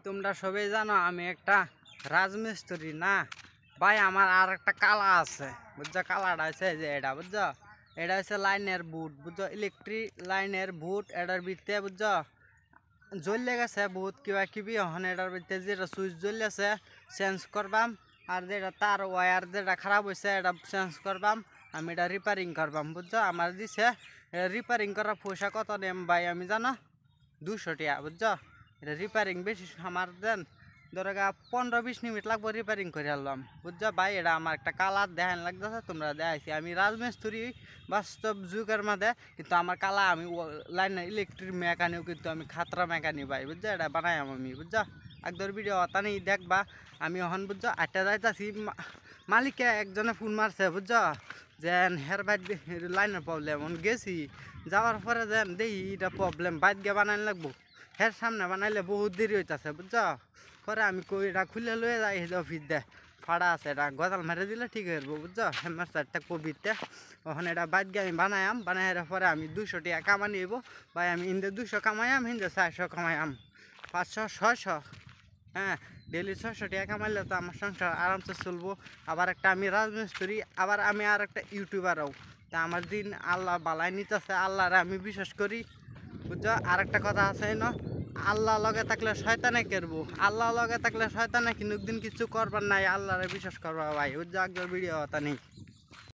তোমরা সবাই জানো আমি একটা রাজমিস্ত্রি না ভাই। আমার আর একটা কালা আছে বুঝছো, কালাটা আছে যে এটা বুঝছো, এটা হচ্ছে লাইনের বুট বুঝছো, ইলেকট্রিক লাইনের বুট। এটার ভিতরে বুঝছো জ্বললে গেছে বহুত কিবা কিবি, এখন এটার ভিতরে যেটা সুইচ জ্বললেছে চেঞ্জ করবাম, আর যেটা তার ওয়ার যেটা খারাপ হয়েছে এটা চেঞ্জ করবাম, আমি এটা রিপেয়ারিং করবাম বুঝছো। আমার দিছে রিপেয়ারিং করার পয়সা কত নেম ভাই আমি জানো, 200 টাকা বুঝছো। এটা রিপেয়ারিং বেশি আমার দেন ধরো 15-20 মিনিট লাগবো রিপেয়ারিং করে আনলাম বুঝছো ভাই। এটা আমার একটা কালার দেখান লাগতেছে, তোমরা দেখাইছি আমি রাজমিস্ত্রি বাস্তব যুগের মধ্যে, কিন্তু আমার কালা আমি লাইন ইলেকট্রিক মেকানিক, কিন্তু আমি খাতরা মেকানিক ভাই বুঝছো। এটা বানাই আমি বুঝছো, একদম ভিডিও তানি দেখবা। আমি এখন বুঝছো 8টা যাইতাছি, মালিককে একজনে ফোন মারছে বুঝছো, যেন হের বাইর লাইনের প্রবলেম। গেছি যাওয়ার পরে যেন দেখি এটা প্রবলেম বাইর গিয়ে বানাই লাগবো, হের সামনে বানাইলে বহুত দেরি হইতেছে বুঝছো। পরে আমি কই এটা খুলে লয়ে যাই অফিস দে ফাড়া আছে, এটা গজাল মেরে দিলে ঠিক হয়ে যাবো বুঝছো। হেমার চারটা কবিতে ওখানে এটা বাইর গিয়ে আমি বানাইম, বানাই পরে আমি 200 টাকা কামানি হইব ভাই। আমি হিন্দে 200 কামাইম, হিন্দে 400 কামাইম, 500-600, হ্যাঁ ডেলি 600 টাকা কামাইলে তো আমার সংসার আরামসে চলবো। আবার একটা আমি রাজমিস্ত্রি, আবার আমি আর একটা ইউটিউবারও, তা আমার দিন আল্লাহ বালাই নিতেছে, আল্লাহরে আমি বিশ্বাস করি বুঝছো। আর একটা কথা আছে না, আল্লাহ লগে থাকলে শয়তানে করবো, আল্লাহ লগে থাকলে শয়তানে কিন্তু দিন কিছু করবার নাই, আল্লাহরে বিশ্বাস করবা ভাই বুঝছো। একজন ভিডিও কথা নেই।